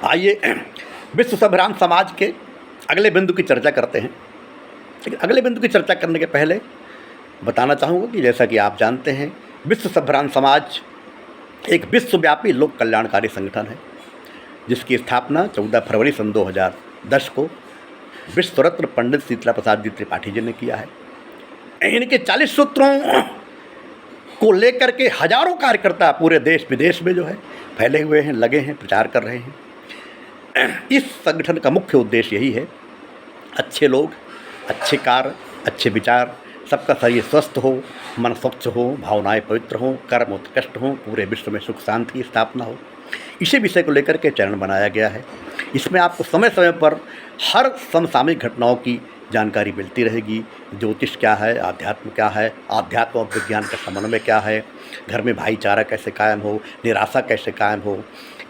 आइए विश्व संविधान समाज के अगले बिंदु की चर्चा करते हैं। लेकिन अगले बिंदु की चर्चा करने के पहले बताना चाहूँगा कि जैसा कि आप जानते हैं, विश्व संविधान समाज एक विश्वव्यापी लोक कल्याणकारी संगठन है, जिसकी स्थापना 14 फरवरी सन 2010 को विश्व रत्न पंडित शीतला प्रसाद जी त्रिपाठी जी ने किया है। इनके 40 सूत्रों को लेकर के हजारों कार्यकर्ता पूरे देश विदेश में जो है फैले हुए हैं, लगे हैं, प्रचार कर रहे हैं। इस संगठन का मुख्य उद्देश्य यही है, अच्छे लोग, अच्छे कार्य, अच्छे विचार, सबका शरीर स्वस्थ हो, मन स्वच्छ हो, भावनाएं पवित्र हों, कर्म उत्कृष्ट हों, पूरे विश्व में सुख शांति की स्थापना हो। इसी विषय को लेकर के चरण बनाया गया है। इसमें आपको समय समय पर हर समसामयिक घटनाओं की जानकारी मिलती रहेगी। ज्योतिष क्या है, आध्यात्म क्या है, आध्यात्म और विज्ञान का समन्वय क्या है, घर में भाईचारा कैसे कायम हो, निराशा कैसे कायम हो,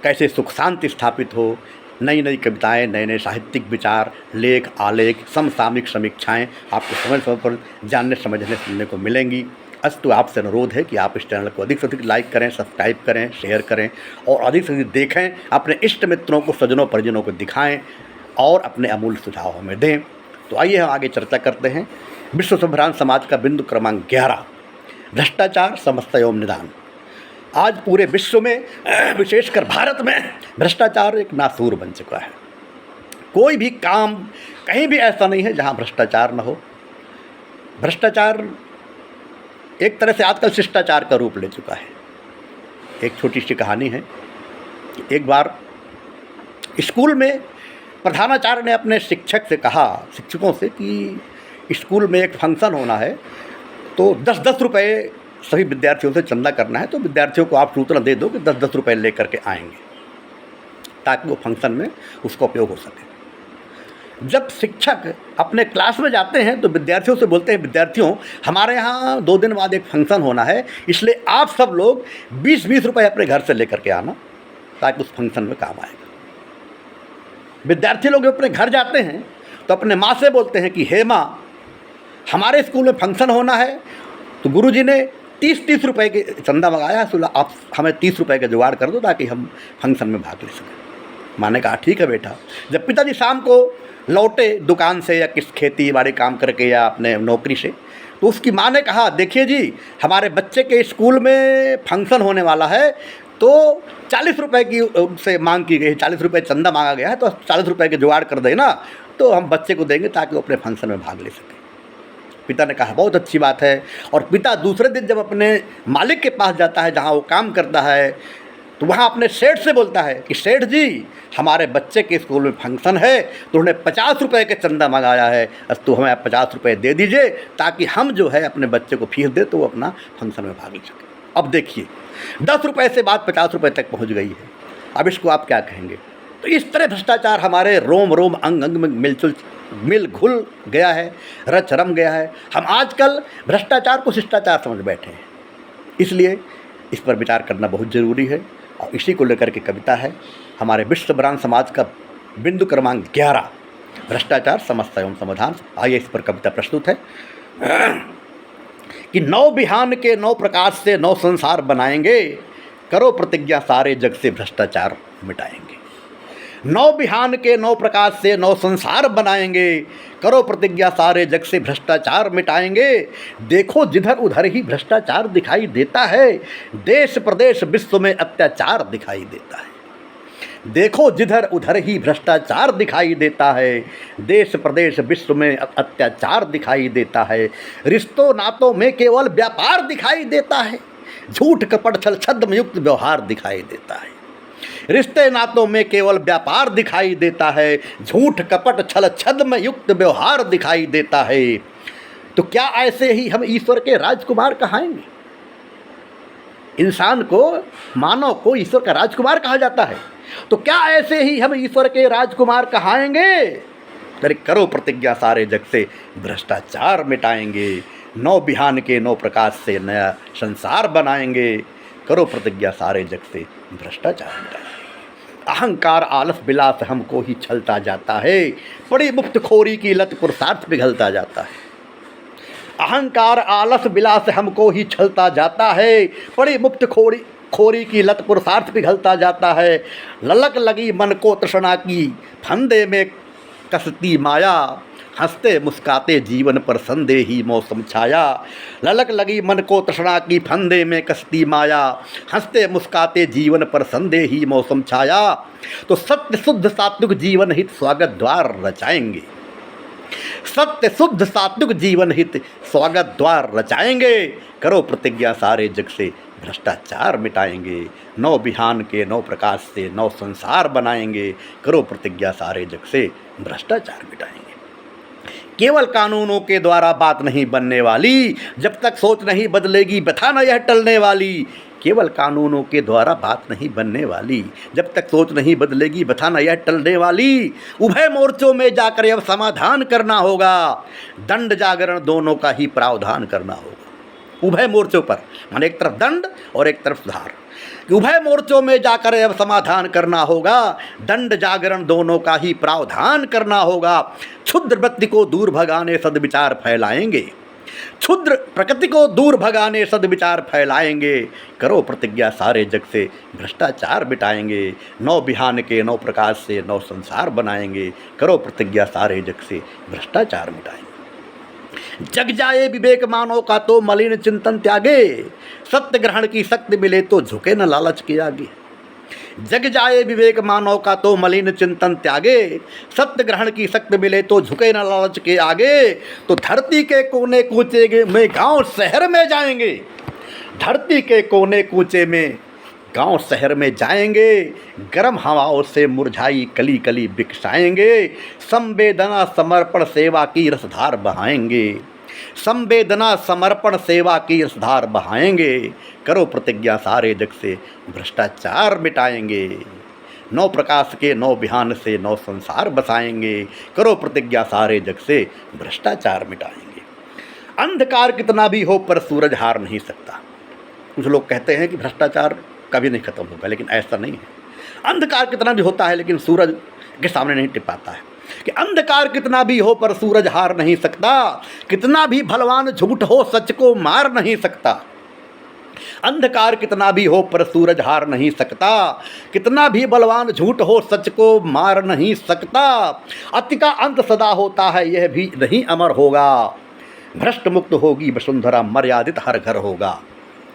कैसे सुख शांति स्थापित हो, नई नई कविताएं, नए नए साहित्यिक विचार, लेख, आलेख, समसामयिक समीक्षाएं आपको समय समय पर जानने, समझने, सुनने को मिलेंगी। अस्तु आपसे अनुरोध है कि आप इस चैनल को अधिक से अधिक लाइक करें, सब्सक्राइब करें, शेयर करें और अधिक से अधिक देखें, अपने इष्ट मित्रों को, स्वजनों परिजनों को दिखाएं और अपने अमूल्य सुझाव हमें दें। तो आइए हम आगे चर्चा करते हैं। विश्व संविधान समाज का बिंदु क्रमांक 11, भ्रष्टाचार, समस्या एवं निदान। आज पूरे विश्व में, विशेषकर भारत में, भ्रष्टाचार एक नासूर बन चुका है। कोई भी काम कहीं भी ऐसा नहीं है जहां भ्रष्टाचार न हो। भ्रष्टाचार एक तरह से आजकल शिष्टाचार का रूप ले चुका है। एक छोटी सी कहानी है। एक बार स्कूल में प्रधानाचार्य ने अपने शिक्षक से कहा, शिक्षकों से, कि स्कूल में एक फंक्शन होना है, तो 10-10 रुपये सभी विद्यार्थियों से चंदा करना है, तो विद्यार्थियों को आप सूचना दे दो कि 10-10 रुपये ले करके आएंगे, ताकि वो फंक्शन में उसका उपयोग हो सके। जब शिक्षक अपने क्लास में जाते हैं तो विद्यार्थियों से बोलते हैं, विद्यार्थियों, हमारे यहाँ 2 दिन बाद एक फंक्शन होना है, इसलिए आप सब लोग 20-20 रुपये अपने घर से लेकर के आना, ताकि उस फंक्शन में काम आएगा। विद्यार्थी लोग अपने घर जाते हैं तो अपने माँ से बोलते हैं कि हे माँ, हमारे स्कूल में फंक्शन होना है, तो गुरुजी ने 30-30 रुपये के चंदा मंगाया है, आप हमें 30 रुपये का जुगाड़ कर दो ताकि हम फंक्शन में भाग ले सकें। माँ ने कहा ठीक है बेटा। जब पिताजी शाम को लौटे दुकान से या किस खेती बाड़ी काम करके या अपने नौकरी से, तो उसकी माँ ने कहा, देखिए जी, हमारे बच्चे के स्कूल में फंक्शन होने वाला है, तो 40 रुपये की उनसे मांग की गई, 40 रुपये चंदा मांगा गया है, तो 40 रुपये के जुगाड़ कर देना, तो हम बच्चे को देंगे ताकि वो अपने फंक्शन में भाग ले सके। पिता ने कहा बहुत अच्छी बात है। और पिता दूसरे दिन जब अपने मालिक के पास जाता है जहाँ वो काम करता है, तो वहाँ अपने सेठ से बोलता है कि सेठ जी, हमारे बच्चे के स्कूल में फंक्शन है, तो उन्हें 50 रुपये के चंदा मंगाया है, तो हमें आप 50 रुपये दे दीजिए ताकि हम जो है अपने बच्चे को फीस दे तो वो अपना फंक्शन में भाग ले सके। अब देखिए, 10 रुपये से बात 50 रुपये तक पहुँच गई है। अब इसको आप क्या कहेंगे? तो इस तरह भ्रष्टाचार हमारे रोम रोम, अंग अंग में मिल घुल गया है, रच रम गया है। हम आजकल भ्रष्टाचार को शिष्टाचार समझ बैठे हैं, इसलिए इस पर विचार करना बहुत ज़रूरी है। और इसी को लेकर के कविता है हमारे विश्व संविधान समाज का बिंदु क्रमांक 11, भ्रष्टाचार, समस्या एवं समाधान। आइए इस पर कविता प्रस्तुत है कि 9 बिहान के 9 प्रकाश से 9 संसार बनाएंगे, करो प्रतिज्ञा सारे जग से भ्रष्टाचार मिटाएंगे। 9 बिहान के 9 प्रकाश से 9 संसार बनाएंगे, करो प्रतिज्ञा सारे जग से भ्रष्टाचार मिटाएंगे। देखो जिधर उधर ही भ्रष्टाचार दिखाई देता है, देश प्रदेश विश्व में अत्याचार दिखाई देता है। देखो जिधर उधर ही भ्रष्टाचार दिखाई देता है, देश प्रदेश विश्व में अत्याचार दिखाई देता है। रिश्तों नातों में केवल व्यापार दिखाई देता है, झूठ कपट छल छद्म युक्त व्यवहार दिखाई देता है। रिश्ते नातों में केवल व्यापार दिखाई देता है, झूठ कपट छल छद्म युक्त व्यवहार दिखाई देता है। तो क्या ऐसे ही हम ईश्वर के राजकुमार कहाएंगे? इंसान को, मानव को ईश्वर का राजकुमार कहा जाता है, तो क्या ऐसे ही हम ईश्वर के राजकुमार कहाएंगे? अरे करो प्रतिज्ञा सारे जग से भ्रष्टाचार मिटाएंगे, 9 बिहान के 9 प्रकाश से नया संसार बनाएंगे, करो प्रतिज्ञा सारे जग से भ्रष्टाचार मिटाएंगे। अहंकार आलस विलास हमको ही छलता जाता है, बड़ी मुफ्तखोरी की लत पुरुषार्थ पिघलता जाता है। अहंकार आलस विलास हमको ही छलता जाता है, बड़ी मुफ्तखोरी खोरी की लत पुरुषार्थ पिघलता जाता है। ललक लगी मन को तृष्णा की फंदे में कसती माया, हंसते मुस्काते जीवन पर संदेही मौसम छाया। ललक लगी मन को तृष्णा की फंदे में कसती माया, हंसते मुस्काते जीवन पर संदेही मौसम छाया। तो सत्य शुद्ध सात्विक जीवन हित स्वागत द्वार रचाएंगे, सत्य शुद्ध सात्विक जीवन हित स्वागत द्वार रचाएंगे। करो प्रतिज्ञा सारे जग से भ्रष्टाचार मिटाएंगे, नौ बिहान के नौ प्रकाश से नौ संसार बनाएंगे। करो प्रतिज्ञा सारे जग से भ्रष्टाचार मिटाएंगे। केवल कानूनों के द्वारा बात नहीं बनने वाली, जब तक सोच नहीं बदलेगी व्यथा न यह टलने वाली। केवल कानूनों के द्वारा बात नहीं बनने वाली, जब तक सोच नहीं बदलेगी व्यथा न यह टलने वाली। उभय मोर्चों में जाकर अब समाधान करना होगा, दंड जागरण दोनों का ही प्रावधान करना होगा। उभय मोर्चों पर माने एक तरफ दंड और एक तरफ सुधार। उभय मोर्चों में जाकर अब समाधान करना होगा, दंड जागरण दोनों का ही प्रावधान करना होगा। क्षुद्र वृत्ति को दूर भगाने सद्विचार फैलाएंगे, क्षुद्र प्रकृति को दूर भगाने सद्विचार फैलाएंगे। करो प्रतिज्ञा सारे जग से भ्रष्टाचार मिटाएंगे, नौ बिहान के नौ प्रकाश से नौ संसार बनाएंगे। करो प्रतिज्ञा सारे जग से भ्रष्टाचार मिटाएंगे। जग जाए विवेक मानव का तो मलिन चिंतन त्यागे, सत्य ग्रहण की शक्ति मिले तो झुके न लालच के आगे। जग जाए विवेक मानव का तो मलिन चिंतन त्यागे, सत्य ग्रहण की शक्ति मिले तो झुके न लालच के आगे। तो धरती के कोने कूचे में गांव शहर में जाएंगे, धरती के कोने कूचे में गांव शहर में जाएंगे। गर्म हवाओं से मुरझाई कली कली बिकसाएंगे, संवेदना समर्पण सेवा की रसधार बहाएंगे, संवेदना समर्पण सेवा की रसधार बहाएंगे। करो प्रतिज्ञा सारे जग से भ्रष्टाचार मिटाएंगे, नौ प्रकाश के नौ बिहान से नौ संसार बसाएंगे। करो प्रतिज्ञा सारे जग से भ्रष्टाचार मिटाएंगे। अंधकार कितना भी हो पर सूरज हार नहीं सकता। कुछ लोग कहते हैं कि भ्रष्टाचार कभी नहीं खत्म होगा, लेकिन ऐसा नहीं है। अंधकार कितना भी होता है लेकिन सूरज के सामने नहीं टिक पाता है। कि अंधकार कितना भी हो पर सूरज हार नहीं सकता, कितना भी बलवान झूठ हो सच को मार नहीं सकता। अंधकार कितना भी हो पर सूरज हार नहीं सकता, कितना भी बलवान झूठ हो सच को मार नहीं सकता। अति का अंत सदा होता है यह भी नहीं अमर होगा, भ्रष्ट मुक्त होगी वसुंधरा मर्यादित हर घर होगा।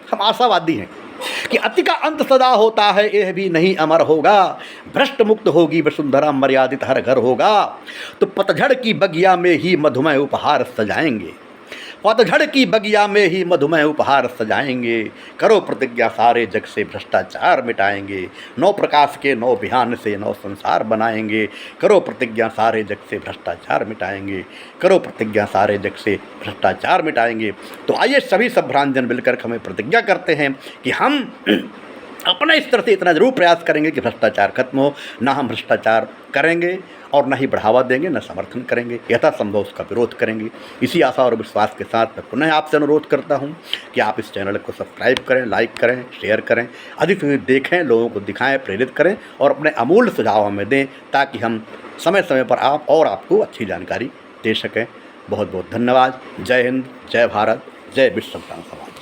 हम आशावादी हैं कि अति का अंत सदा होता है यह भी नहीं अमर होगा, भ्रष्ट मुक्त होगी वसुंधरा मर्यादित हर घर होगा। तो पतझड़ की बगिया में ही मधुमेह उपहार सजाएंगे, पतझड़ की बगिया में ही मधुमेह उपहार सजाएंगे। करो प्रतिज्ञा सारे जग से भ्रष्टाचार मिटाएंगे, नौ प्रकाश के नौ बिहान से नौ संसार बनाएंगे। करो प्रतिज्ञा सारे जग से भ्रष्टाचार मिटाएंगे, करो प्रतिज्ञा सारे जग से भ्रष्टाचार मिटाएंगे। तो आइए सभी सभ्रांजन मिलकर हमें प्रतिज्ञा करते हैं कि हम अपने स्तर से इतना जरूर प्रयास करेंगे कि भ्रष्टाचार खत्म हो। ना हम भ्रष्टाचार करेंगे और न ही बढ़ावा देंगे, न समर्थन करेंगे, यथासंभव उसका विरोध करेंगे। इसी आशा और विश्वास के साथ मैं पुनः आपसे अनुरोध करता हूं कि आप इस चैनल को सब्सक्राइब करें, लाइक करें, शेयर करें, अधिक से अधिक देखें, लोगों को दिखाएं, प्रेरित करें और अपने अमूल्य सुझाव हमें दें ताकि हम समय समय पर आपको अच्छी जानकारी दे सकें। बहुत बहुत धन्यवाद। जय हिंद, जय भारत, जय विश्व संविधान समाज।